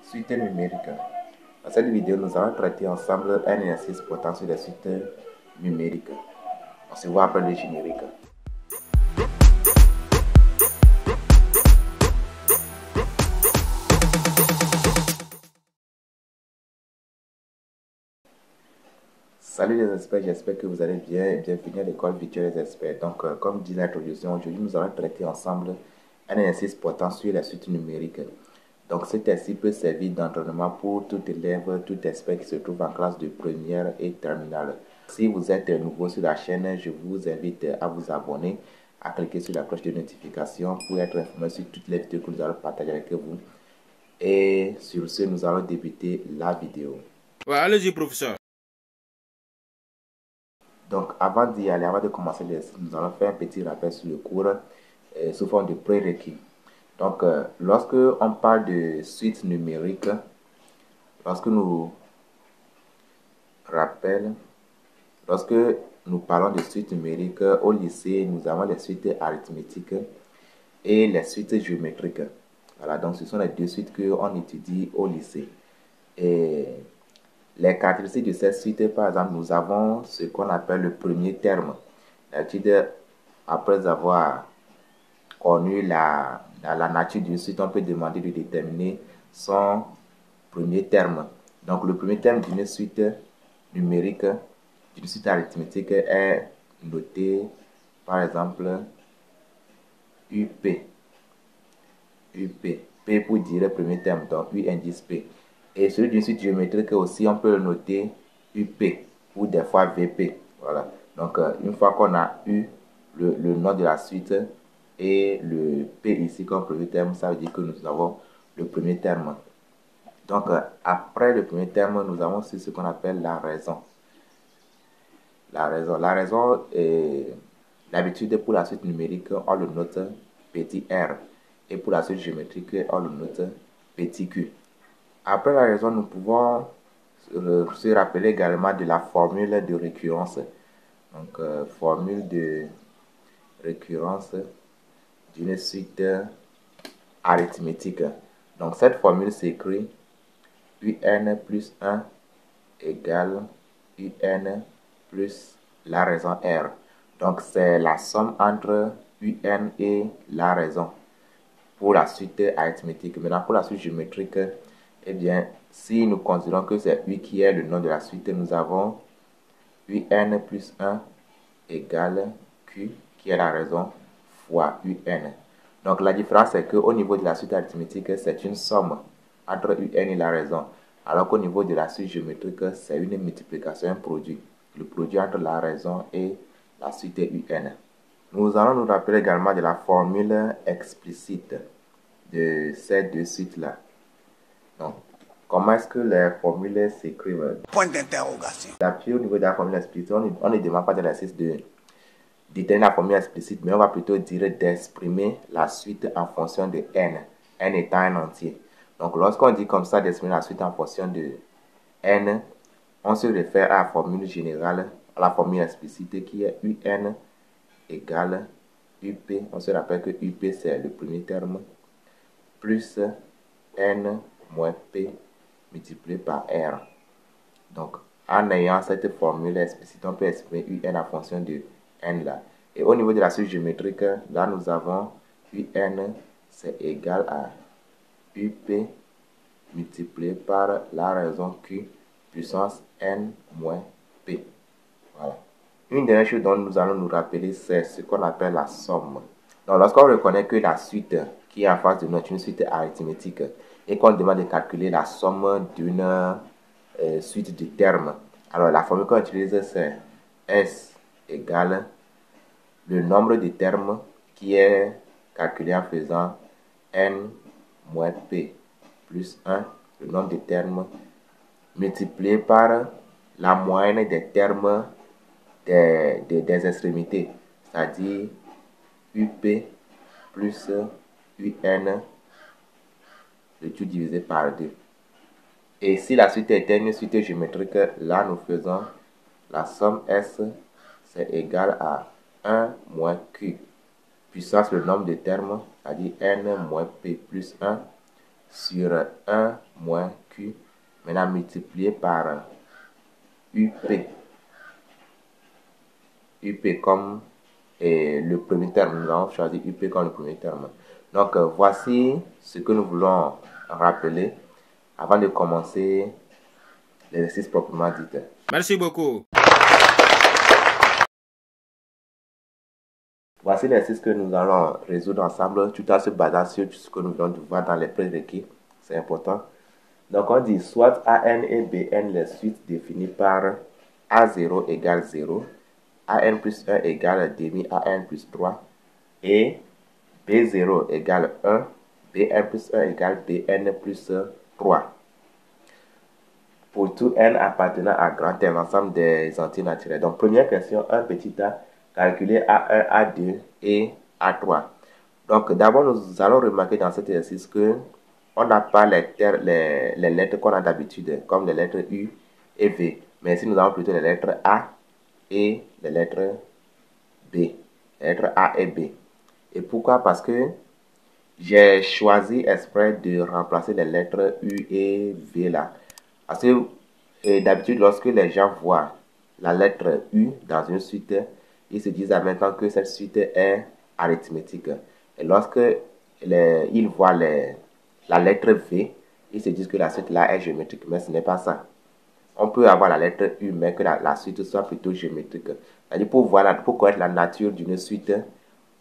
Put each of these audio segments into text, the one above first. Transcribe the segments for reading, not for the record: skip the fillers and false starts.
Suite numérique. Dans cette vidéo, nous allons traiter ensemble un exercice portant sur les suites numériques. On se voit après le générique. Salut les experts, j'espère que vous allez bien. Bienvenue à l'école virtuelle des experts. Donc, comme dit l'introduction, aujourd'hui nous allons traiter ensemble un exercice portant sur les suites numériques. Donc, cet exercice peut servir d'entraînement pour tout élève, tout expert qui se trouve en classe de première et terminale. Si vous êtes nouveau sur la chaîne, je vous invite à vous abonner, à cliquer sur la cloche de notification pour être informé sur toutes les vidéos que nous allons partager avec vous. Et sur ce, nous allons débuter la vidéo. Ouais, allez-y, professeur. Donc, avant d'y aller, avant de commencer l'exercice, nous allons faire un petit rappel sur le cours sous forme de prérequis. Donc, lorsque on parle de suite numérique, lorsque nous rappelons, lorsque nous parlons de suite numérique, au lycée, nous avons les suites arithmétiques et les suites géométriques. Voilà, donc ce sont les deux suites qu'on étudie au lycée. Et les caractéristiques de cette suite, par exemple, nous avons ce qu'on appelle le premier terme. D'habitude, après avoir connu la nature d'une suite, on peut demander de déterminer son premier terme. Donc, le premier terme d'une suite numérique, d'une suite arithmétique est noté, par exemple, UP. UP. P pour dire le premier terme, donc U indice P. Et celui d'une suite géométrique aussi, on peut le noter UP ou des fois VP. Voilà. Donc, une fois qu'on a eu le nom de la suite et le P ici comme premier terme, ça veut dire que nous avons le premier terme. Donc, après le premier terme, nous avons aussi ce qu'on appelle la raison. La raison est d'habitude pour la suite numérique, on le note petit r. Et pour la suite géométrique, on le note petit q. Après la raison, nous pouvons se rappeler également de la formule de récurrence. Donc, formule de récurrence d'une suite arithmétique. Donc, cette formule s'écrit un plus 1 égale un plus la raison r. Donc, c'est la somme entre un et la raison pour la suite arithmétique. Maintenant, pour la suite géométrique, eh bien, si nous considérons que c'est U qui est le nom de la suite, nous avons un plus 1 égale Q, qui est la raison, fois un. Donc, la différence, c'est qu'au niveau de la suite arithmétique, c'est une somme entre un et la raison. Alors qu'au niveau de la suite géométrique, c'est une multiplication, un produit. Le produit entre la raison et la suite un. Nous allons nous rappeler également de la formule explicite de ces deux suites-là. Donc, comment est-ce que les formules s'écrivent? Point d'interrogation. D'après au niveau de la formule explicite, on ne demande pas de l'exercice de déterminer la formule explicite, mais on va plutôt dire d'exprimer la suite en fonction de n étant un entier. Donc, lorsqu'on dit comme ça d'exprimer la suite en fonction de n, on se réfère à la formule générale, à la formule explicite qui est un égale up. On se rappelle que up c'est le premier terme, plus n moins p multiplié par r. Donc, en ayant cette formule explicite, on peut exprimer un en fonction de n là. Et au niveau de la suite géométrique, là nous avons un c'est égal à up multiplié par la raison q puissance n moins p. Voilà. Une dernière chose dont nous allons nous rappeler, c'est ce qu'on appelle la somme. Donc, lorsqu'on reconnaît que la suite qui est en face de nous est une suite arithmétique et qu'on demande de calculer la somme d'une suite de termes, alors la formule qu'on utilise, c'est S égale le nombre de termes qui est calculé en faisant n moins p plus 1, le nombre de termes, multiplié par la moyenne des termes des extrémités, c'est-à-dire UP plus UN, le tout divisé par 2. Et si la suite était une suite géométrique, là nous faisons la somme S, c'est égal à 1 moins Q, puissance le nombre de termes, c'est-à-dire N moins P plus 1, sur 1 moins Q, maintenant multiplié par UP. UP comme le premier terme. Nous allons choisir UP comme le premier terme. Donc, voici ce que nous voulons rappeler avant de commencer l'exercice proprement dit. Merci beaucoup. Voici l'exercice que nous allons résoudre ensemble, tout en se basant sur ce que nous venons de voir dans les prérequis. C'est important. Donc, on dit soit AN et BN, les suites définies par A0 égale 0, AN plus 1 égale demi AN plus 3, et B0 égale 1, BN plus 1 égale BN plus 3. Pour tout n appartenant à grand N, l'ensemble des entiers naturels. Donc, première question, un petit a, calculer A1, A2 et A3. Donc, d'abord, nous allons remarquer dans cet exercice que on n'a pas les lettres qu'on a d'habitude, comme les lettres U et V. Mais ici, nous avons plutôt les lettres A et les lettres B. Les lettres A et B. Et pourquoi? Parce que j'ai choisi exprès de remplacer les lettres U et V là. Parce que d'habitude, lorsque les gens voient la lettre U dans une suite, ils se disent en même temps que cette suite est arithmétique. Et lorsque ils voient la lettre V, ils se disent que la suite là est géométrique, mais ce n'est pas ça. On peut avoir la lettre U, mais que la suite soit plutôt géométrique. C'est-à-dire, pour connaître la nature d'une suite,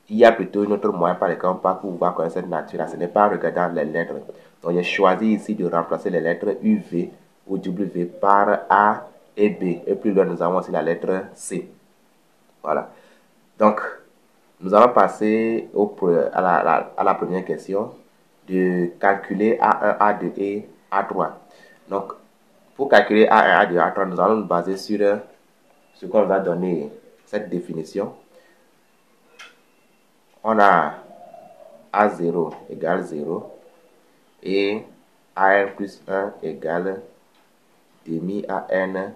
il y a plutôt une autre moyen par lequel on peut pouvoir connaître cette nature-là. Ce n'est pas en regardant les lettres. Donc, j'ai choisi ici de remplacer les lettres UV ou W par A et B. Et plus loin, nous avons aussi la lettre C. Voilà. Donc, nous allons passer à la première question de calculer A1, A2 et A3. Donc, pour calculer A1, A2 et A3, nous allons nous baser sur ce qu'on nous a donné, cette définition. On a A0 égale 0 et AN plus 1 égale demi AN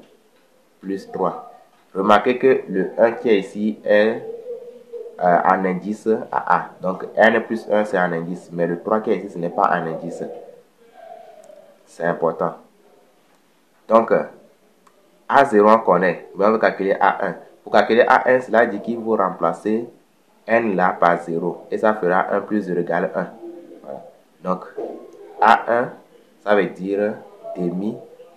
plus 3. Remarquez que le 1 qui est ici est en indice à A. Donc N plus 1 c'est un indice, mais le 3 qui est ici ce n'est pas un indice. C'est important. Donc A0 on connaît, mais on va calculer A1. Pour calculer A1, cela dit qu'il faut remplacer N là par 0 et ça fera 1 plus 0 égale 1. Voilà. Donc A1, ça veut dire demi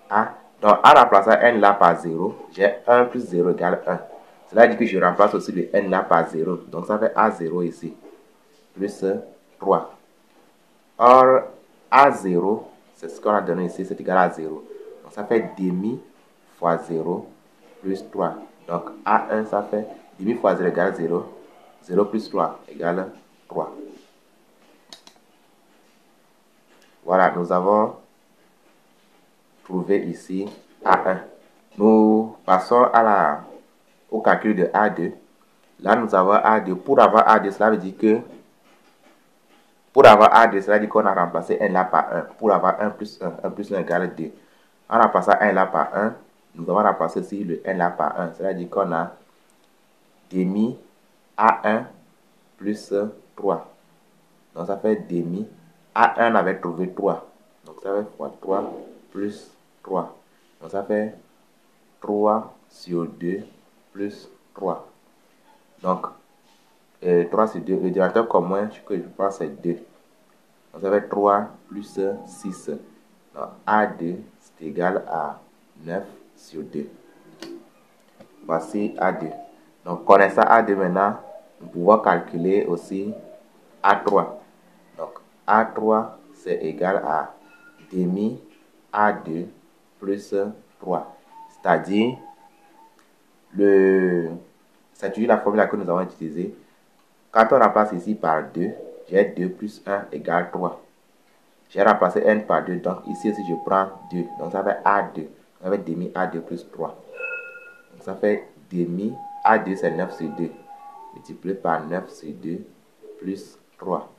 A. Donc, en remplaçant N là par 0, j'ai 1 plus 0 égale 1. Cela dit que je remplace aussi le N là par 0. Donc, ça fait A0 ici, plus 3. Or, A0, c'est ce qu'on a donné ici, c'est égal à 0. Donc, ça fait demi fois 0 plus 3. Donc, A1, ça fait demi fois 0 égale 0. 0 plus 3 égale 3. Voilà, nous avons trouvé ici A1. Nous passons au calcul de A2. Là, nous avons A2. Pour avoir A2, cela veut dire que qu'on a remplacé 1 là par 1. Pour avoir 1 plus 1, 1 plus 1 égale 2. En remplaçant 1 là par 1, nous avons remplacé aussi le 1 là par 1. Cela dit qu'on a demi A1 plus 3. Donc, ça fait demi. A1 avait trouvé 3. Donc, ça fait fois 3 plus 3. Donc, ça fait 3 sur 2 plus 3. Donc, 3 sur 2, le dénominateur commun que je pense c'est 2. Donc, ça fait 3 plus 6. Donc, A2, c'est égal à 9 sur 2. Voici A2. Donc, connaissant A2 maintenant, nous pouvons calculer aussi A3. Donc, A3, c'est égal à demi A2 plus 3. C'est-à-dire, c'est toujours la formule que nous avons utilisée. Quand on remplace ici par 2, j'ai 2 plus 1 égale 3. J'ai remplacé n par 2, donc ici aussi je prends 2. Donc ça fait A2. Ça fait demi A2 plus 3. Donc ça fait demi A2, c'est 9 sur 2. Multiplié par 9 sur 2 plus 3.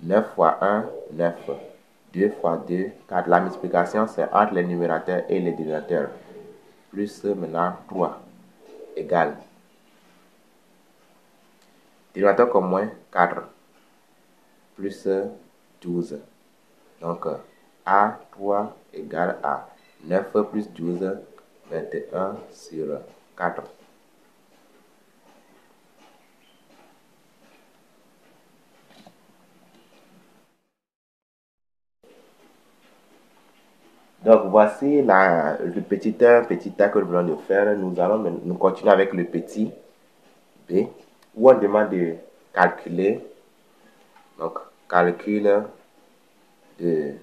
9 fois 1, 9. 2 fois 2, 4. La multiplication, c'est entre les numérateurs et les dénominateurs. Plus maintenant 3 égale. Dénominateur commun 4 plus 12. Donc, A3 égale à 9 plus 12, 21 sur 4. Donc, voici le petit 1, petit a que nous venons de faire. Nous continuer avec le petit b, où on demande de calculer. Donc, calcul de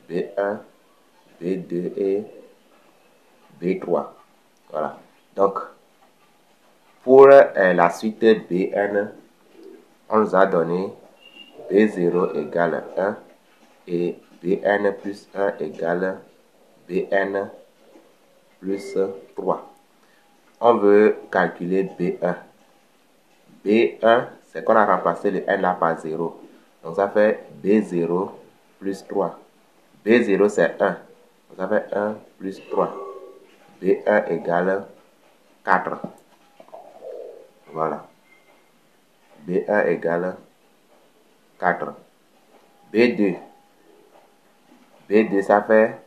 B1, B2 et B3. Voilà. Donc, pour la suite Bn, on nous a donné B0 égale 1 et Bn plus 1 égale Bn plus 3. On veut calculer B1. B1, c'est qu'on a remplacé le n là par 0. Donc ça fait B0 plus 3. B0 c'est 1. Donc ça fait 1 plus 3. B1 égale 4. Voilà. B1 égale 4. B2. B2 ça fait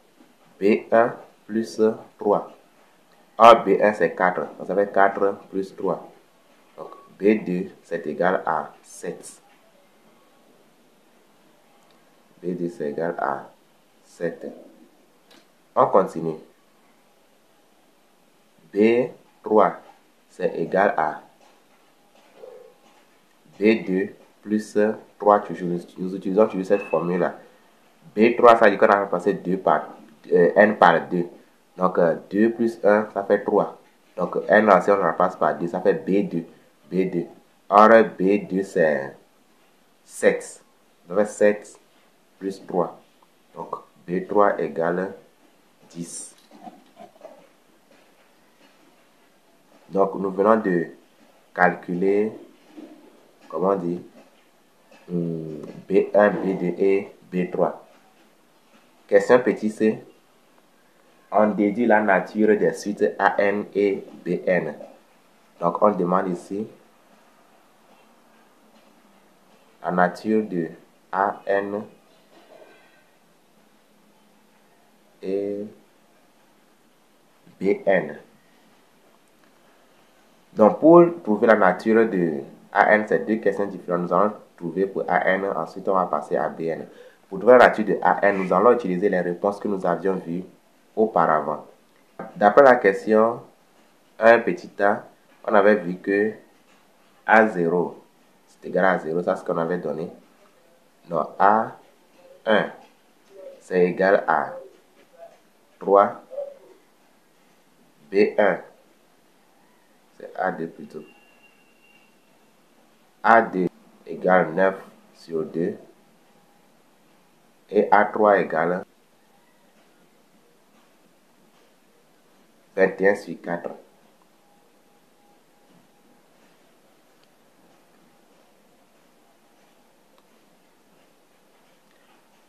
B1 plus 3. Or B1 c'est 4. Donc ça fait 4 plus 3. Donc B2 c'est égal à 7. B2 c'est égal à 7. On continue. B3 c'est égal à B2 plus 3. Nous utilisons toujours cette formule-là. B3, ça dit qu'on a remplacé n par 2. Donc 2 plus 1, ça fait 3. Donc n, si on remplace par 2, ça fait B2. B2. Or B2, c'est 7. Ça fait 7 plus 3. Donc B3 égale 10. Donc nous venons de calculer, comment on dit, B1, B2 et B3. Question petit c. On déduit la nature des suites AN et BN. Donc on demande ici la nature de AN et BN. Donc pour trouver la nature de AN, c'est deux questions différentes. Nous allons trouver pour AN, ensuite on va passer à BN. Pour trouver la nature de AN, nous allons utiliser les réponses que nous avions vues auparavant. D'après la question 1 petit a, on avait vu que A0 c'est égal à 0, ça c'est ce qu'on avait donné. Donc A1 c'est égal à 3. B1 c'est A2 plutôt. A2 égale 9 sur 2. Et A3 égale 21 sur 4.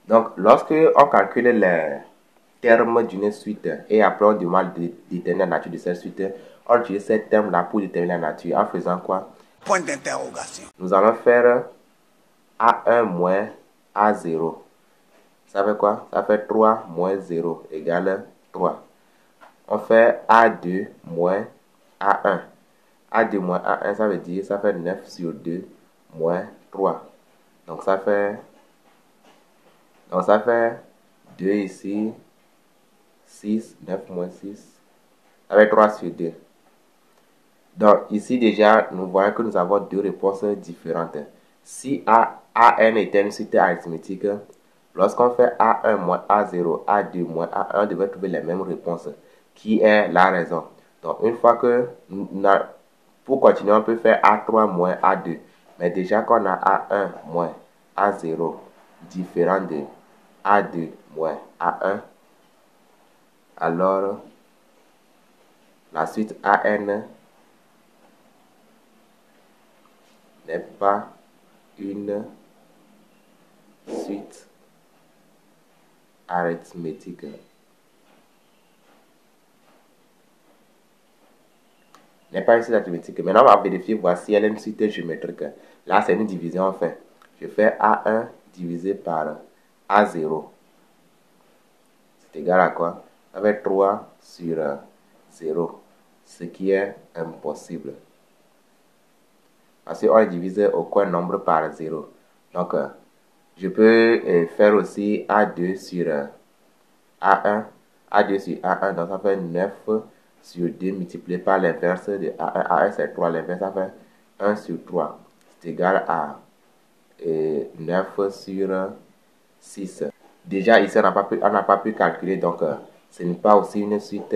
Donc, lorsque on calcule les termes d'une suite et après on demande de déterminer la nature de cette suite, on utilise ces termes-là pour déterminer la nature. En faisant quoi? Point d'interrogation. Nous allons faire A1 moins A0. Ça fait quoi? Ça fait 3 moins 0 égale 3. On fait A2 moins A1. A2 moins A1, ça veut dire ça fait 9 sur 2 moins 3. Donc ça fait 2 ici, 6, 9 moins 6. Ça fait 3 sur 2. Donc ici déjà, nous voyons que nous avons deux réponses différentes. Si AN était une suite arithmétique, lorsqu'on fait A1 moins A0, A2 moins A1, on devrait trouver les mêmes réponses, qui est la raison. Donc une fois que, pour continuer, on peut faire A3 moins A2. Mais déjà qu'on a A1 moins A0 différent de A2 moins A1, alors la suite AN n'est pas une suite arithmétique. N'est pas une suite arithmétique. Maintenant, on va vérifier, voici elle est une suite géométrique. Là, c'est une division en fait. Je fais A1 divisé par A0. C'est égal à quoi? Ça fait 3 sur 0, ce qui est impossible. Parce qu'on divise aucun nombre par 0. Donc, je peux faire aussi A2 sur A1. A2 sur A1, donc ça fait 9 sur 2 multiplié par l'inverse de A1. A1 c'est 3, l'inverse ça fait 1 sur 3. C'est égal à 9 sur 6. Déjà ici, on n'a pas pu calculer, donc ce n'est pas aussi une suite,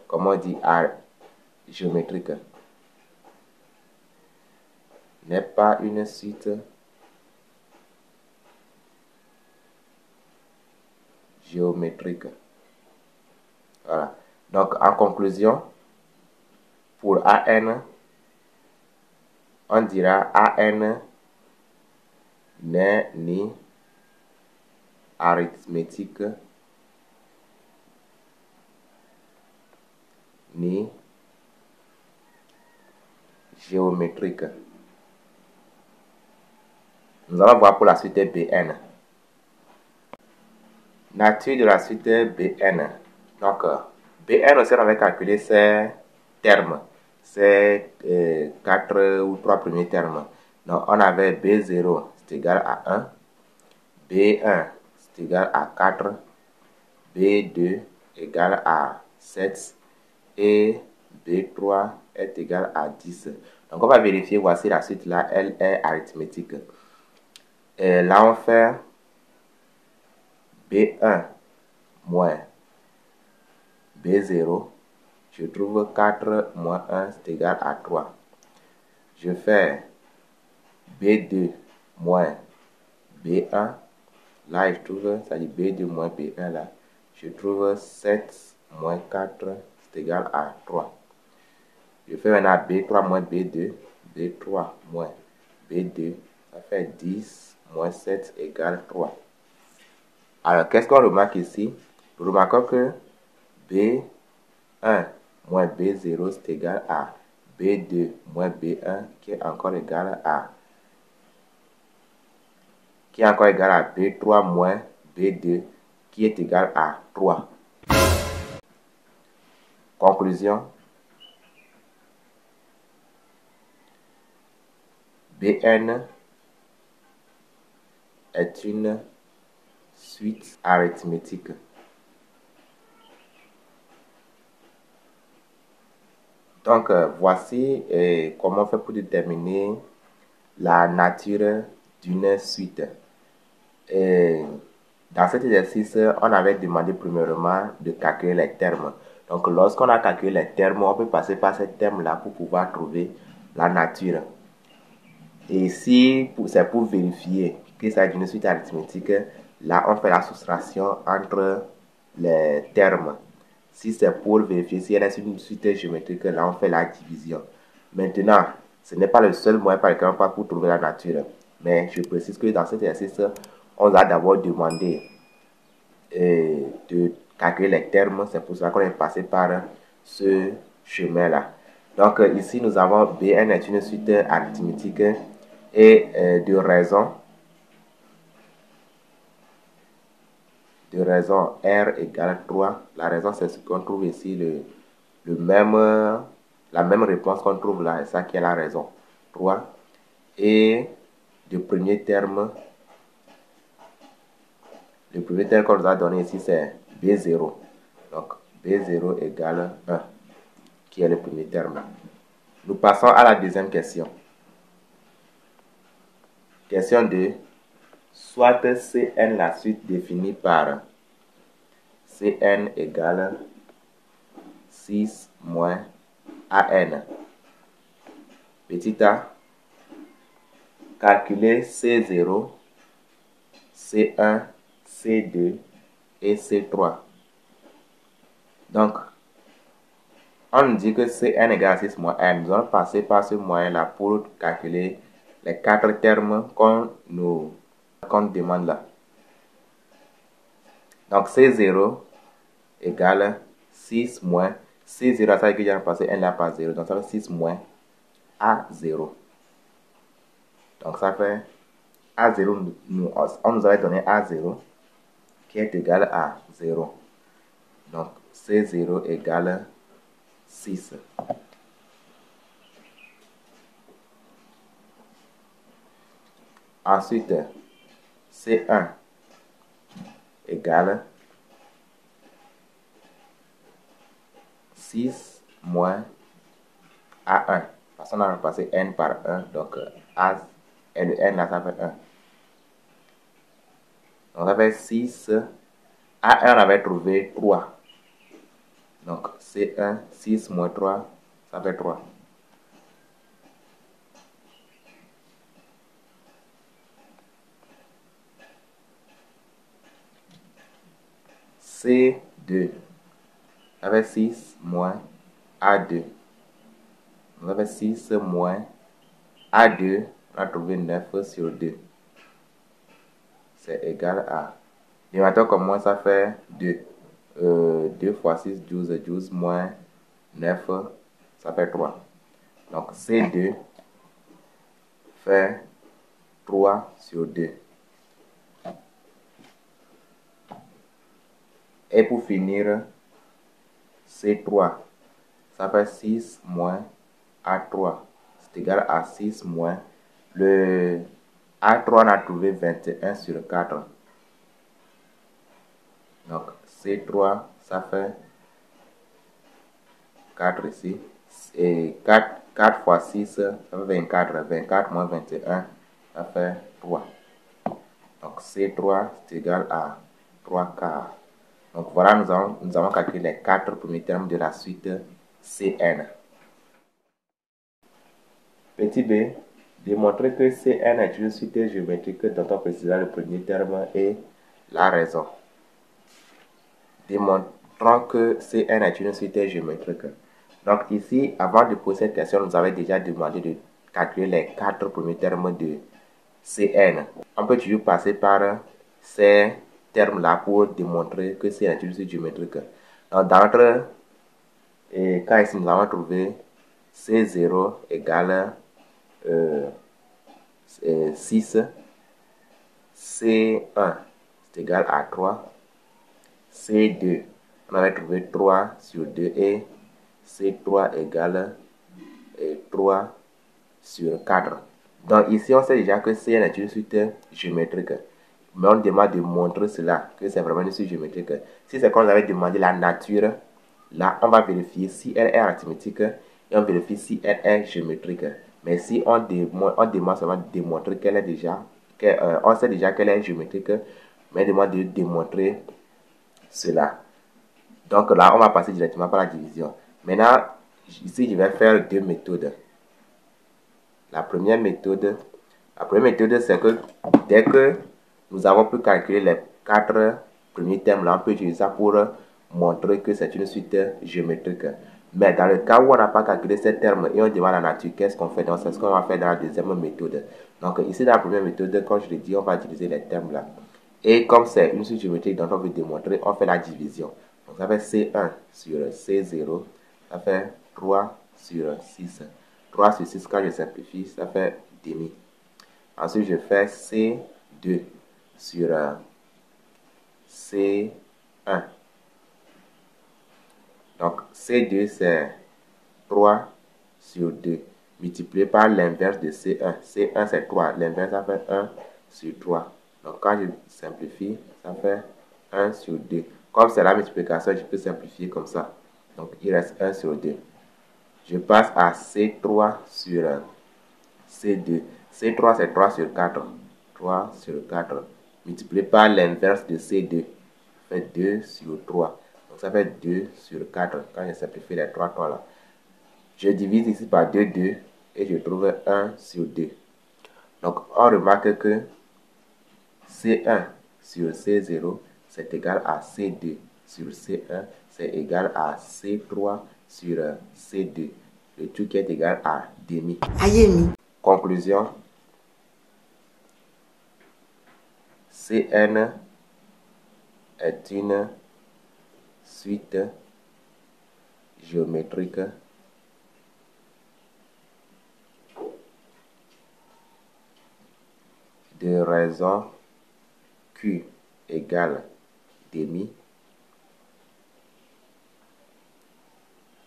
comment on dit, géométrique. N'est pas une suite géométrique. Voilà. Donc, en conclusion, pour AN, on dira AN n'est ni arithmétique ni géométrique. Nous allons voir pour la suite BN. Nature de la suite BN. Donc, BN aussi, on avait calculé ces termes, ces 4 ou 3 premiers termes. Donc, on avait B0, c'est égal à 1, B1, c'est égal à 4, B2 égal à 7 et B3 est égal à 10. Donc, on va vérifier, voici la suite là, elle est arithmétique. Et là, on fait B1 moins B0. Je trouve 4 moins 1, c'est égal à 3. Je fais B2 moins B1. Là, je trouve, ça dit B2 moins B1 là. Je trouve 7 moins 4, c'est égal à 3. Je fais maintenant B3 moins B2. B3 moins B2, ça fait 10 moins 7 égale 3. Alors, qu'est-ce qu'on remarque ici? Nous remarquons que B1 moins B0, c'est égal à B2 moins B1, qui est encore égal à B3 moins B2, qui est égal à 3. Conclusion. BN est une suite arithmétique. Donc, voici comment on fait pour déterminer la nature d'une suite. Dans cet exercice, on avait demandé premièrement de calculer les termes. Donc, lorsqu'on a calculé les termes, on peut passer par ces termes-là pour pouvoir trouver la nature. Et si c'est pour vérifier qu'il s'agit d'une suite arithmétique, là, on fait la soustraction entre les termes. Si c'est pour vérifier si elle est une suite géométrique, là, on fait la division. Maintenant, ce n'est pas le seul moyen par lequel on peut pour trouver la nature. Mais je précise que dans cet exercice, on a d'abord demandé de calculer les termes. C'est pour ça qu'on est passé par ce chemin-là. Donc, ici, nous avons Bn est une suite arithmétique et de raison R égale 3. La raison, c'est ce qu'on trouve ici, la même réponse qu'on trouve là, et ça qui est la raison. 3. Et le premier terme qu'on nous a donné ici, c'est B0. Donc, B0 égale 1, qui est le premier terme. Nous passons à la deuxième question. Question 2. Soit Cn la suite définie par Cn égale 6 moins An. Petit a, calculer C0, C1, C2 et C3. Donc, on nous dit que Cn égale 6 moins n. Nous allons passer par ce moyen-là pour calculer les 4 termes qu'on demande là. Donc, C0 égale 6 moins C0, ça veut dire que j'ai remplacé n là par 0. Donc, ça fait 6 moins A0. Donc, ça fait A0, on nous avait donné A0 qui est égal à 0. Donc, C0 égale 6. Ensuite, C1 égale 6 moins A1. Parce qu'on a remplacé N par 1, donc A et le N là, ça fait 1. Donc, ça fait 6. A1, on avait trouvé 3. Donc, C1, 6 moins 3, ça fait 3. C2, ça fait 6 moins A2. On avait 6 moins A2, on a trouvé 9 sur 2. C'est égal à... Et maintenant, comme moi, ça fait 2. 2 fois 6, 12. 12 moins 9, ça fait 3. Donc, C2 fait 3 sur 2. Et pour finir, C3, ça fait 6 moins A3. C'est égal à 6 moins le A3, on a trouvé 21 sur 4. Donc, C3, ça fait 4 ici. Et 4 fois 6, ça fait 24. 24 moins 21, ça fait 3. Donc, C3, c'est égal à 3 quarts. Donc, voilà, nous avons calculé les 4 premiers termes de la suite Cn. Petit b, démontrer que Cn est une suite géométrique dont on précisera le premier terme et la raison. Démontrons que Cn est une suite géométrique. Donc ici, avant de poser cette question, nous avons déjà demandé de calculer les 4 premiers termes de Cn. On peut toujours passer par ces termes-là pour démontrer que Cn est une suite géométrique. Donc, dans notre cas ici, nous avons trouvé C0 égale 6, C1 c'est égal à 3, C2, on avait trouvé 3 sur 2 et C3 égale 3 sur 4. Donc ici, on sait déjà que Cn est une suite géométrique. Mais on demande de montrer cela, que c'est vraiment une suite géométrique. Si c'est comme on avait demandé la nature, là, on va vérifier si elle est arithmétique et on vérifie si elle est géométrique. Mais si on demande seulement de démontrer qu'elle est déjà, on sait déjà qu'elle est géométrique, mais on demande de démontrer cela. Donc là, on va passer directement par la division. Maintenant, ici, je vais faire deux méthodes. La première méthode, c'est que dès que nous avons pu calculer les 4 premiers termes, là, on peut utiliser ça pour montrer que c'est une suite géométrique. Mais dans le cas où on n'a pas calculé ces termes et on demande la nature, qu'est-ce qu'on fait? Donc, c'est ce qu'on va faire dans la deuxième méthode. Donc, ici, dans la première méthode, comme je l'ai dit, on va utiliser les termes là. Et comme c'est une suite géométrique dont on veut démontrer, on fait la division. Donc, ça fait C1 sur C0, ça fait 3 sur 6. 3 sur 6, quand je simplifie, ça fait demi. Ensuite, je fais C2 sur C1. Donc, C2, c'est 3 sur 2, multiplié par l'inverse de C1. C1, c'est 3. L'inverse, ça fait 1 sur 3. Donc, quand je simplifie, ça fait 1 sur 2. Comme c'est la multiplication, je peux simplifier comme ça. Donc, il reste 1 sur 2. Je passe à C3 sur C2. C3, c'est 3 sur 4. 3 sur 4. Multiplié par l'inverse de C2. Ça fait 2 sur 3. Donc, ça fait 2 sur 4. Quand je simplifie les 3 temps là. Je divise ici par 2, 2. Et je trouve 1 sur 2. Donc, on remarque que C1 sur C0, c'est égal à C2 sur C1. C'est égal à C3 sur C2. Le tout qui est égal à demi. Conclusion. Cn est une suite géométrique de raison Q égale demi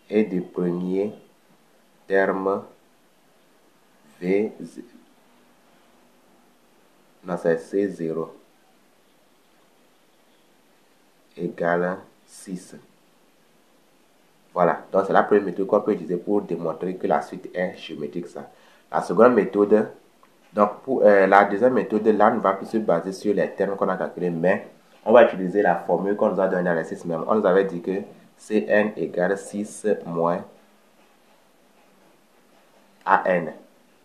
et du premier terme V, non c'est C0 égale 6. Voilà, donc c'est la première méthode qu'on peut utiliser pour démontrer que la suite est géométrique. Ça. La seconde méthode, donc pour la deuxième méthode, là, on ne va plus se baser sur les termes qu'on a calculés, mais on va utiliser la formule qu'on nous a donnée dans l'exercice même. On nous avait dit que Cn égale 6 moins AN.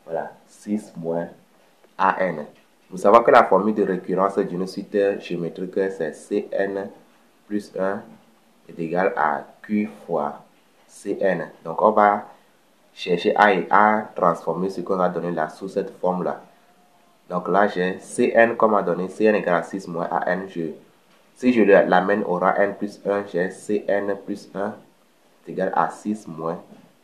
Voilà, 6 moins AN. Nous savons que la formule de récurrence d'une suite géométrique, c'est Cn plus 1 est égal à Q fois Cn. Donc, on va chercher à transformer ce qu'on a donné là sous cette forme-là. Donc là, j'ai Cn comme a donné Cn égale à 6 moins AN. Si je l'amène au rang n plus 1, j'ai Cn plus 1 est égal à 6 moins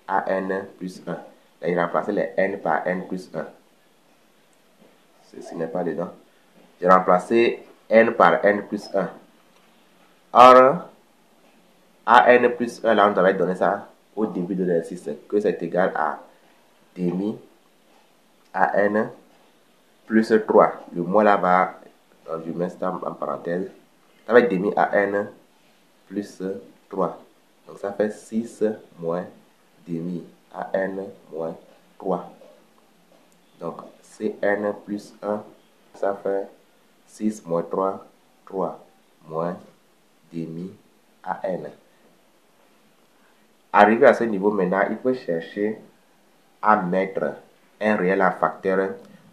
AN plus 1. Là, il remplace les n par n plus 1. Ceci n'est pas dedans. J'ai remplacé n par n plus 1. Or, AN plus 1, là, on devait donner ça au début de l'exercice, que c'est égal à demi AN plus 3. Le moins là va, je mets ça en parenthèse, ça va être demi AN plus 3. Donc ça fait 6 moins demi AN moins 3. Donc Cn plus 1, ça fait 6 moins 3, 3 moins demi AN. Arrivé à ce niveau maintenant, il faut chercher à mettre un réel en facteur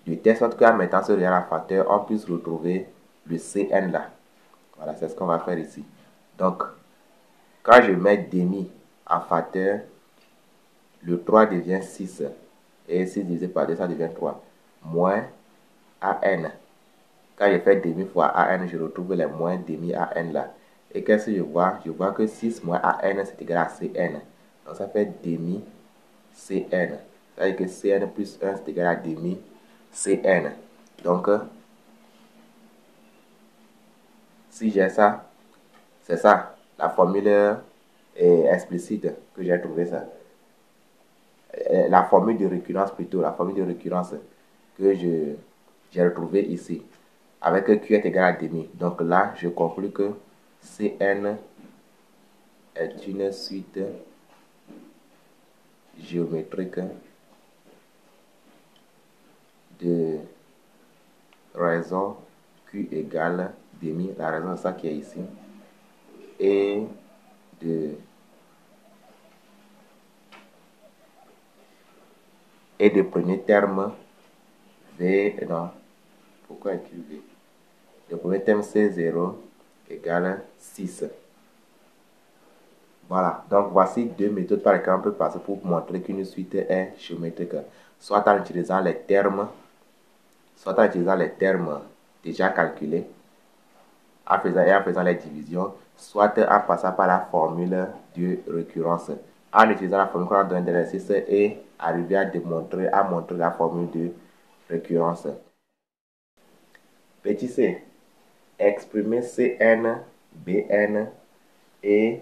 de telle sorte qu'en mettant ce réel en facteur, on puisse retrouver le Cn là. Voilà, c'est ce qu'on va faire ici. Donc, quand je mets demi en facteur, le 3 devient 6. Et 6 divisé par 2, ça devient 3. Moins AN. Quand je fais demi fois AN, je retrouve les moins demi AN là. Et qu'est-ce que je vois? Je vois que 6 moins AN, c'est égal à Cn. Donc, ça fait demi Cn. Ça veut dire que Cn plus 1, c'est égal à demi Cn. Donc, si j'ai ça, c'est ça, la formule est explicite que j'ai trouvé ça. La formule de récurrence plutôt, la formule de récurrence que j'ai retrouvée ici, avec Q est égal à demi. Donc là, je conclus que Cn est une suite géométrique de raison Q égale demi, la raison c'est ça qui est ici, et de premier terme V, non, pourquoi écrire V? Le premier terme C0 égale 6. Voilà, donc voici deux méthodes par lesquelles on peut passer pour montrer qu'une suite est géométrique. Soit en utilisant les termes, déjà calculés, en faisant les divisions, soit en passant par la formule de récurrence, en utilisant la formule qu'on a donnée dans l'exercice et arriver à montrer la formule de récurrence. Petit c, exprimer Cn, Bn et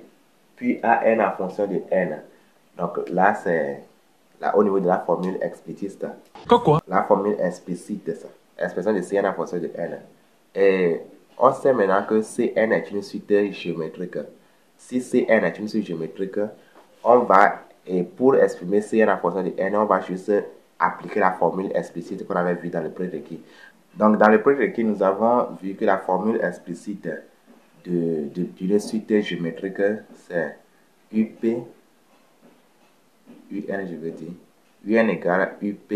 puis AN en fonction de n. Donc là, c'est là au niveau de la formule explicite. Quoi? La formule explicite, ça. Expression de Cn en fonction de n. Et on sait maintenant que Cn est une suite géométrique. Si Cn est une suite géométrique, on va, et pour exprimer Cn en fonction de n, on va juste appliquer la formule explicite qu'on avait vue dans le prérequis. Donc, dans le prérequis, nous avons vu que la formule explicite d'une suite géométrique, c'est UP, UN, je veux dire, UN égale UP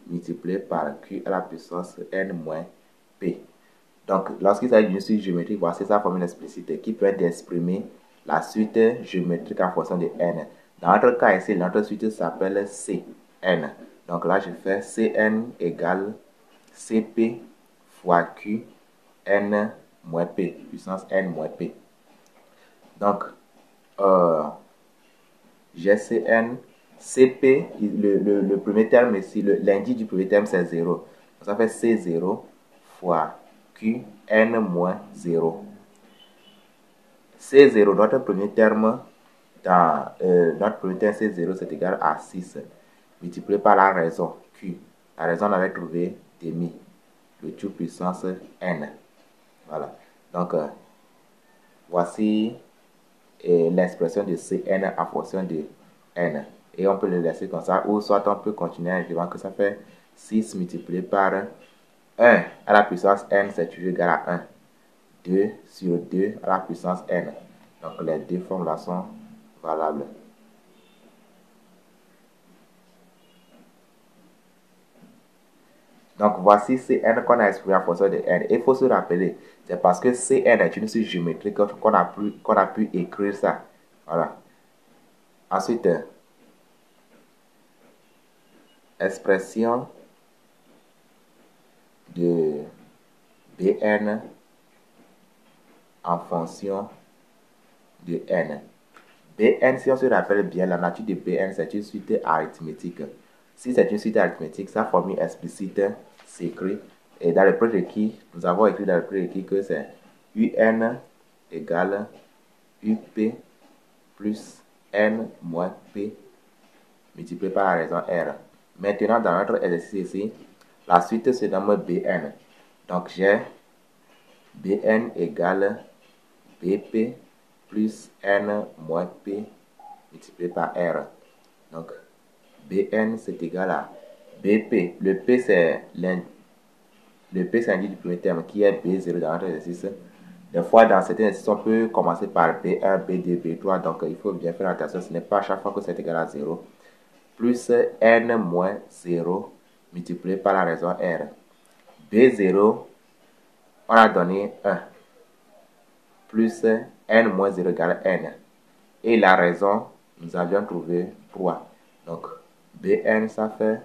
multiplié par Q à la puissance N moins P. Donc, lorsqu'il s'agit d'une suite géométrique, voici sa formule explicite qui permet d'exprimer la suite géométrique en fonction de N. Dans notre cas ici, notre suite s'appelle Cn. Donc là, je fais Cn égale Cp fois Q N moins P, puissance N moins P. Donc, j'ai Cn, Cp, le premier terme ici, l'indice du premier terme c'est 0. ça fait C0 fois Qn moins 0. C0, notre premier terme, C0, c'est égal à 6, multiplié par la raison Q. La raison, on avait trouvé demi, le tout puissance n. Voilà. Donc, voici l'expression de Cn en fonction de n. Et on peut le laisser comme ça, ou soit on peut continuer en écrivant que ça fait 6 multiplié par 1 à la puissance n, c'est toujours égal à 1. 2 sur 2 à la puissance n. Donc, les deux formes là sont valables. Donc, voici Cn qu'on a exprimé en fonction de n. Il faut se rappeler, c'est parce que Cn est une suite géométrique qu'on a pu écrire ça. Voilà. Ensuite, expression de Bn en fonction de n. Bn, si on se rappelle bien, la nature de Bn, c'est une suite arithmétique. Si c'est une suite arithmétique, sa formule explicite s'écrit. Et dans le prérequis, nous avons écrit dans le prérequis que c'est un égale up plus n moins p multiplié par la raison r. Maintenant, dans notre exercice ici, la suite se nomme Bn. Donc, j'ai Bn égale bp plus n moins p multiplié par r. Donc, Bn c'est égal à bp. Le p c'est l'indice du premier terme qui est b0 dans notre exercice. Des fois, dans certains exercices, on peut commencer par b1, b2, b3. Donc, il faut bien faire attention. Ce n'est pas à chaque fois que c'est égal à 0. Plus n moins 0 multiplié par la raison r. b0, on a donné 1. Plus n moins 0 égale n. Et la raison, nous avions trouvé 3. Donc, Bn, ça fait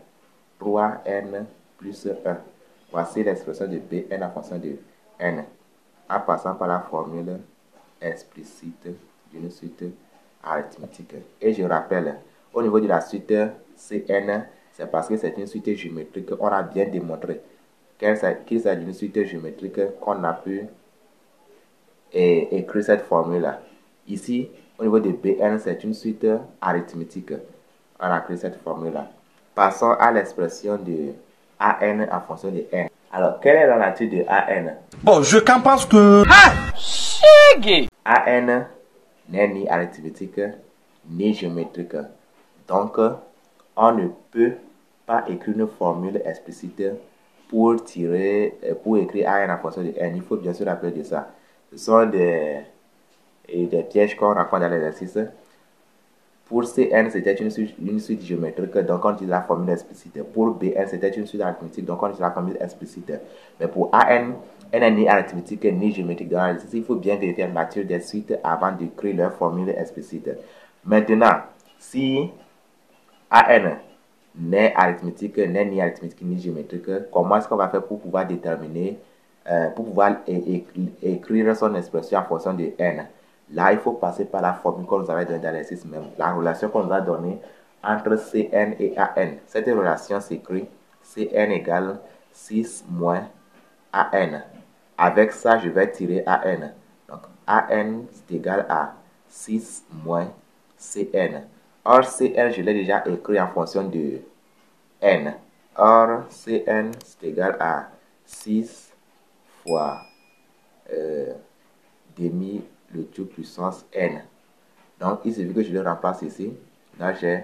3n plus 1. Voici l'expression de Bn en fonction de n, en passant par la formule explicite d'une suite arithmétique. Et je rappelle, au niveau de la suite Cn, c'est parce que c'est une suite géométrique. On a bien démontré qu'il s'agit d'une suite géométrique qu'on a pu écrire cette formule-là. Ici, au niveau de Bn, c'est une suite arithmétique. On a créé cette formule-là. Passons à l'expression de An en fonction de n. Alors, quelle est la nature de An? Bon, je qu'en pense que... An n'est ni arithmétique ni géométrique. Donc, on ne peut pas écrire une formule explicite pour écrire An en fonction de n. Il faut bien se rappeler de ça. Ce sont des pièges qu'on rencontre dans l'exercice. Pour Cn, c'était une suite géométrique, donc on utilise la formule explicite. Pour Bn, c'était une suite arithmétique, donc on utilise la formule explicite. Mais pour An, n n'est ni arithmétique ni géométrique. Dans l'exercice, il faut bien vérifier la nature des suites avant d'écrire leur formule explicite. Maintenant, si An n'est arithmétique, n'est ni arithmétique ni géométrique, comment est-ce qu'on va faire pour pouvoir déterminer, pour pouvoir écrire son expression en fonction de n? Là, il faut passer par la formule qu'on nous avait donnée dans l'exercice même, la relation qu'on nous a donnée entre Cn et An. Cette relation s'écrit Cn égale 6 moins An. Avec ça, je vais tirer An. Donc, An c'est égal à 6 moins Cn. Or, Cn, je l'ai déjà écrit en fonction de n. Or, Cn c'est égal à 6 fois demi le tout puissance n. Donc, il suffit que je le remplace ici. Là, j'ai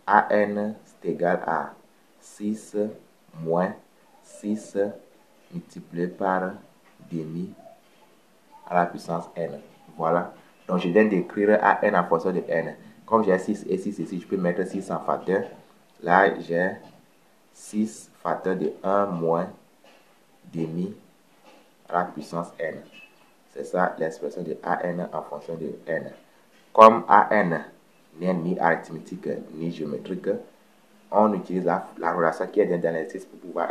An c'est égal à 6 moins 6 multiplié par demi à la puissance n. Voilà. Donc, je viens d'écrire An en fonction de n. Comme j'ai 6 et 6 ici, je peux mettre 6 en facteur. Là, j'ai 6 facteur de 1 moins demi à la puissance n. C'est ça l'expression de An en fonction de n. Comme An n'est ni arithmétique ni géométrique, on utilise la relation qui est dans l'exercice pour pouvoir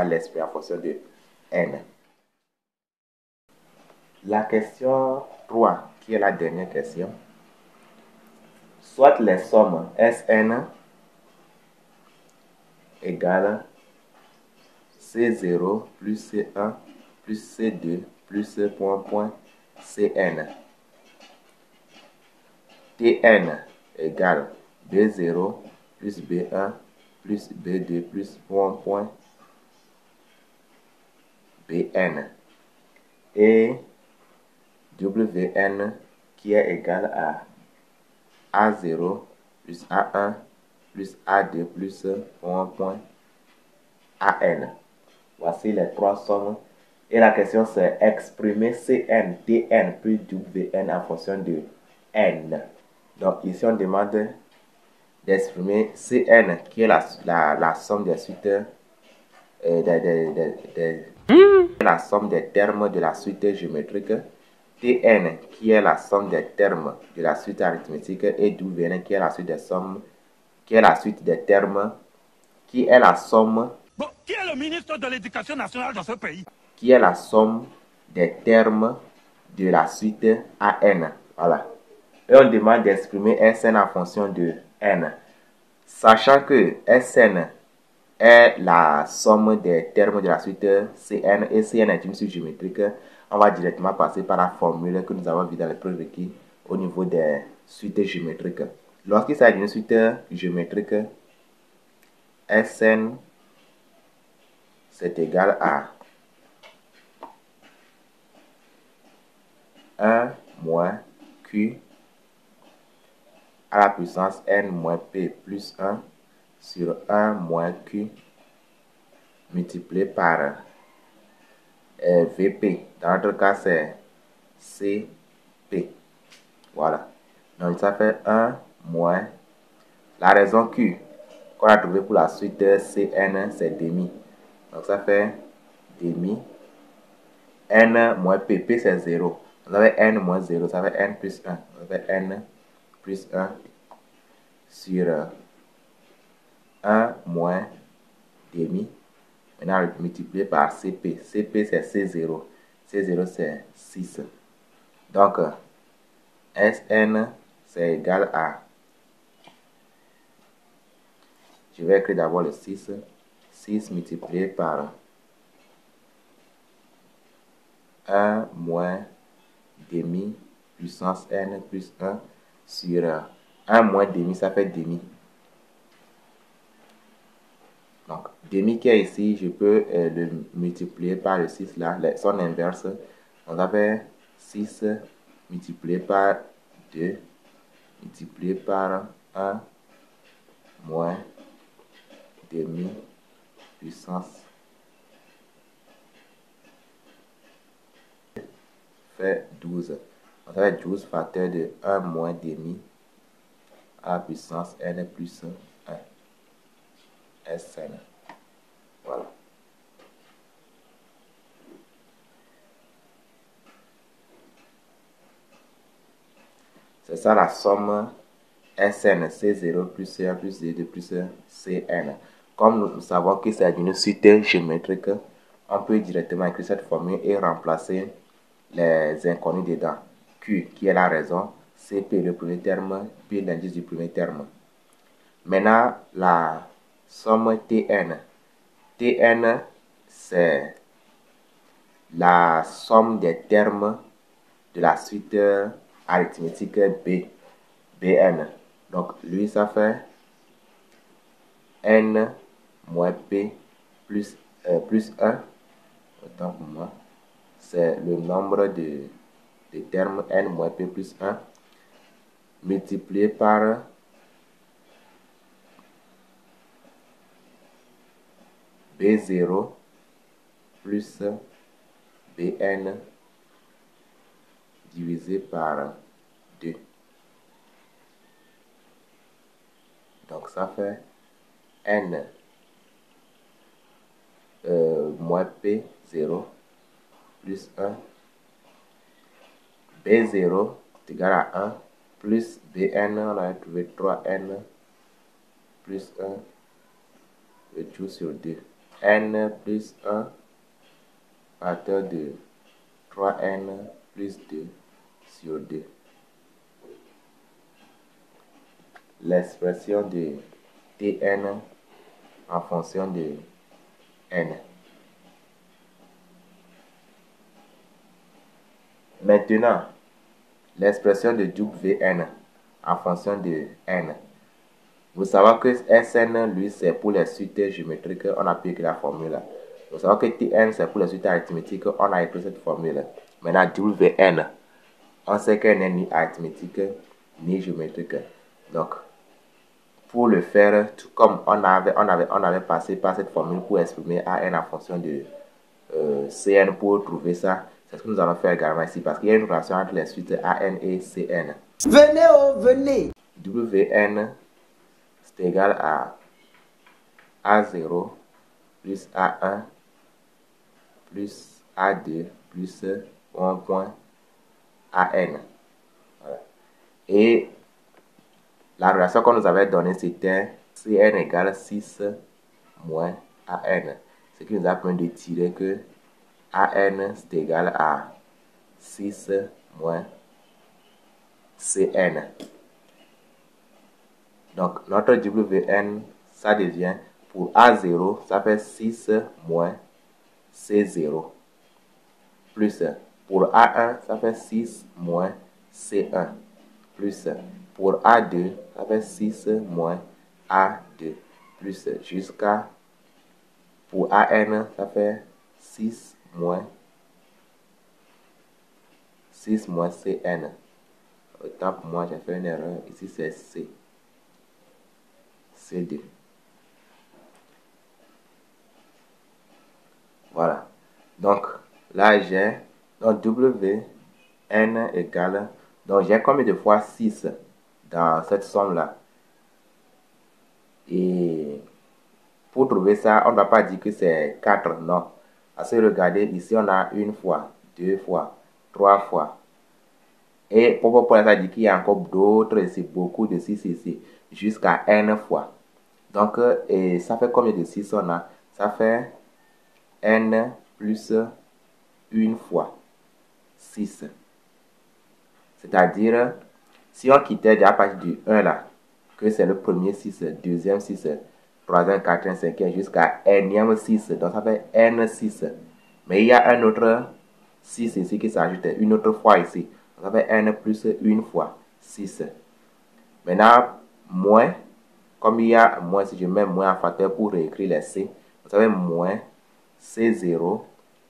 l'exprimer en fonction de n. La question 3, qui est la dernière question. Soit les sommes Sn égale C0 plus C1 plus C2 plus Cn. Tn égale B0 plus B1 plus B2 plus Bn. Et Wn qui est égal à A0 plus A1 plus A2 plus An. Voici les trois sommes. Et la question c'est exprimer Cn, Tn plus Wn en fonction de n. Donc ici on demande d'exprimer Cn qui est la somme des suites la somme des termes de la suite géométrique, Tn qui est la somme des termes de la suite arithmétique et Wn qui est la suite des sommes, qui est la suite des termes, qui est la somme. Bon, qui est le ministre de l'Éducation nationale dans ce pays? Qui est la somme des termes de la suite AN. Voilà. Et on demande d'exprimer Sn en fonction de n. Sachant que Sn est la somme des termes de la suite Cn et Cn est une suite géométrique, on va directement passer par la formule que nous avons vue dans les prérequis au niveau des suites géométriques. Lorsqu'il s'agit d'une suite géométrique, Sn c'est égal à 1 moins Q à la puissance n moins p plus 1 sur 1 moins Q multiplié par Vp. Dans notre cas, c'est Cp. Voilà. Donc, ça fait 1 moins la raison Q qu'on a trouvé pour la suite Cn, c'est demi. Donc, ça fait demi. N moins P. P, c'est 0. Donc, ça fait N moins 0. Ça fait N plus 1. Ça fait N plus 1 sur 1 moins demi. Maintenant, multiplié par Cp. Cp, c'est C0. C0, c'est 6. Donc, Sn, c'est égal à... Je vais écrire d'abord le 6. 6 multiplié par 1 moins demi puissance n plus 1 sur 1 moins demi, ça fait demi. Donc, demi qui est ici, je peux le multiplier par le 6 là, son inverse. Donc, ça fait 6 multiplié par 2 multiplié par 1 moins demi puissance fait 12. Donc, ça fait 12 facteur de 1 moins demi à la puissance n plus 1. Sn. Voilà. C'est ça la somme Sn, C0 plus C1 plus C2 plus Cn. Comme nous savons que c'est une suite géométrique, on peut directement écrire cette formule et remplacer les inconnus dedans. Q qui est la raison, Cp le premier terme, P l'indice du premier terme. Maintenant, la somme Tn. Tn, c'est la somme des termes de la suite arithmétique Bn. Donc, lui, ça fait n moins p plus 1. Autant pour moi. C'est le nombre de termes n moins p plus 1 multiplié par B0 plus Bn divisé par 2. Donc ça fait n moins P0 plus 1. B0 est égal à 1 plus Bn, on a trouvé 3n plus 1 et tout sur 2. N plus 1 facteur de 3n plus 2 sur 2. L'expression de Tn en fonction de n. Maintenant, l'expression de Wn en fonction de n. Vous savez que Sn, lui, c'est pour les suites géométriques, on a pu écrire la formule. Vous savez que Tn, c'est pour les suites arithmétiques, on a écrit cette formule. Maintenant, Wn, on sait qu'elle n'est ni arithmétique ni géométrique. Donc, pour le faire, tout comme on avait passé par cette formule pour exprimer An en fonction de Cn pour trouver ça, c'est ce que nous allons faire également ici parce qu'il y a une relation entre les suites An et Cn. Venez, oh, venez. Wn c'est égal à A0 plus A1 plus A2 plus 1 point AN. Voilà. Et la relation qu'on nous avait donnée, c'était Cn égale 6 moins AN. Ce qui nous a permis de tirer que AN c'est égal à 6 moins Cn. Donc, notre Wn, ça devient, pour A0, ça fait 6 moins C0. Plus, pour A1, ça fait 6 moins C1. Plus, pour A2, ça fait 6 moins A2. Plus, jusqu'à, pour AN, ça fait 6 moins CN. Autant pour moi, j'ai fait une erreur. Ici, c'est C. C2. Voilà. Donc, là, j'ai W, N égale. Donc, j'ai combien de fois 6 dans cette somme-là? Et pour trouver ça, on ne va pas dire que c'est 4, non. Parce que regardez, ici, on a une fois, deux fois, trois fois. Et pour ça dit qu'il y a encore d'autres, et c'est beaucoup de 6 ici, jusqu'à N fois. Donc, et ça fait combien de 6 on a? Ça fait N plus une fois 6. C'est-à-dire, si on quittait déjà à partir du 1 là, que c'est le premier 6, deuxième 6, troisième, quatrième, cinquième, jusqu'à Nème 6. Donc, ça fait N6. Mais il y a un autre 6 ici qui s'ajoute, une autre fois ici. Donc, ça fait N plus une fois 6. Maintenant, moins. Comme il y a moins, si je mets moins en facteur pour réécrire les C, vous avez moins C0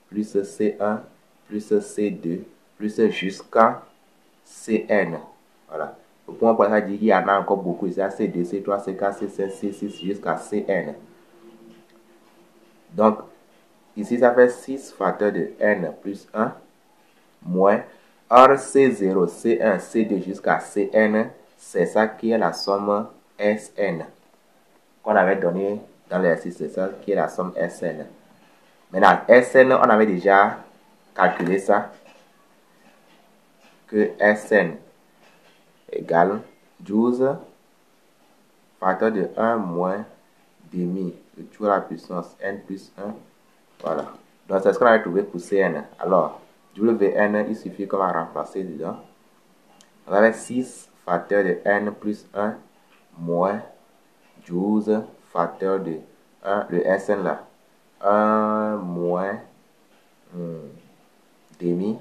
plus C1 plus C2 plus jusqu'à Cn. Voilà. Au point pour ça dire qu'il y en a encore beaucoup. Il y a C2, C3, C4, C5, C6 jusqu'à Cn. Donc, ici, ça fait 6 facteurs de n plus 1 moins. Or, C0, C1, C2 jusqu'à Cn, c'est ça qui est la somme Sn qu'on avait donné dans l'exercice, c'est ça qui est la somme Sn. Maintenant, Sn, on avait déjà calculé ça, que Sn égale 12 facteur de 1 moins demi de tout à la puissance n plus 1. Voilà. Donc, c'est ce qu'on avait trouvé pour Cn. Alors, Wn, il suffit qu'on va remplacer dedans. On avait 6 facteur de n plus 1 moins 12 facteur de 1, le Sn là, 1 moins demi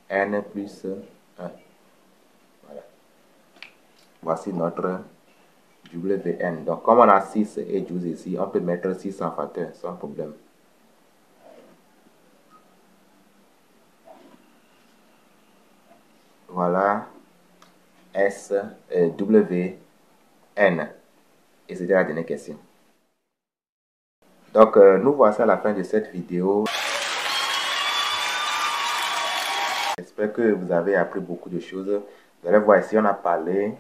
n plus 1. Voilà. Voici notre Wn. Donc, comme on a 6 et 12 ici, on peut mettre 6 en facteur sans problème. Voilà Wn. Et c'était la dernière question. Donc, nous voici à la fin de cette vidéo. J'espère que vous avez appris beaucoup de choses. Vous allez voir ici, on a parlé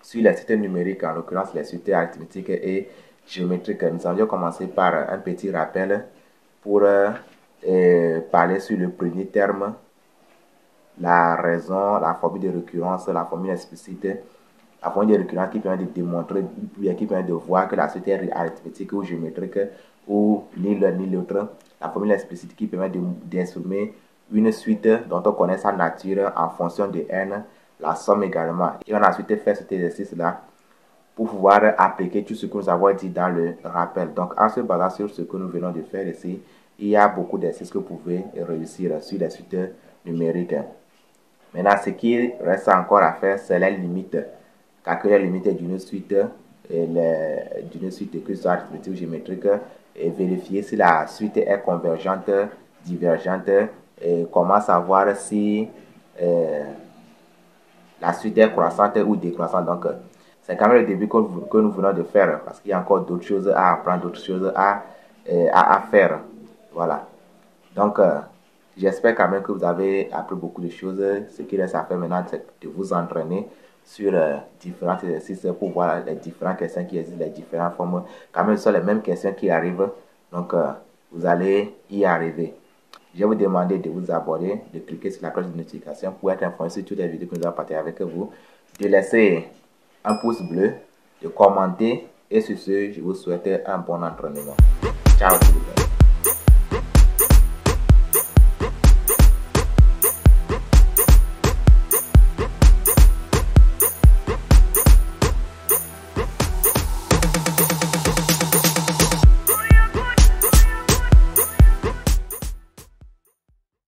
sur les suites numériques, en l'occurrence les suites arithmétiques et géométriques. Nous allons commencer par un petit rappel pour parler sur le premier terme, la raison, la formule de récurrence, la formule explicite. La formule de récurrence qui permet de démontrer, qui permet de voir que la suite est arithmétique ou géométrique ou ni l'un ni l'autre. La formule explicite qui permet d'exprimer une suite dont on connaît sa nature en fonction de n, la somme également. Et on a ensuite fait cet exercice-là pour pouvoir appliquer tout ce que nous avons dit dans le rappel. Donc, en se basant sur ce que nous venons de faire ici, il y a beaucoup d'exercices que vous pouvez réussir sur les suites numériques. Maintenant, ce qui reste encore à faire, c'est les limites. Calculer les limites d'une suite, d'une suite que ce soit arithmétique ou géométrique, et vérifier si la suite est convergente, divergente, et comment savoir si la suite est croissante ou décroissante. Donc, c'est quand même le début que nous venons de faire, parce qu'il y a encore d'autres choses à apprendre, d'autres choses à faire. Voilà. Donc, j'espère quand même que vous avez appris beaucoup de choses. Ce qui reste à faire maintenant, c'est de vous entraîner sur différents exercices pour voir les différentes questions qui existent, les différentes formes. Quand même, ce sont les mêmes questions qui arrivent. Donc, vous allez y arriver. Je vais vous demander de vous abonner, de cliquer sur la cloche de notification pour être informé sur toutes les vidéos que nous allons partager avec vous, de laisser un pouce bleu, de commenter et sur ce, je vous souhaite un bon entraînement. Ciao tout le monde.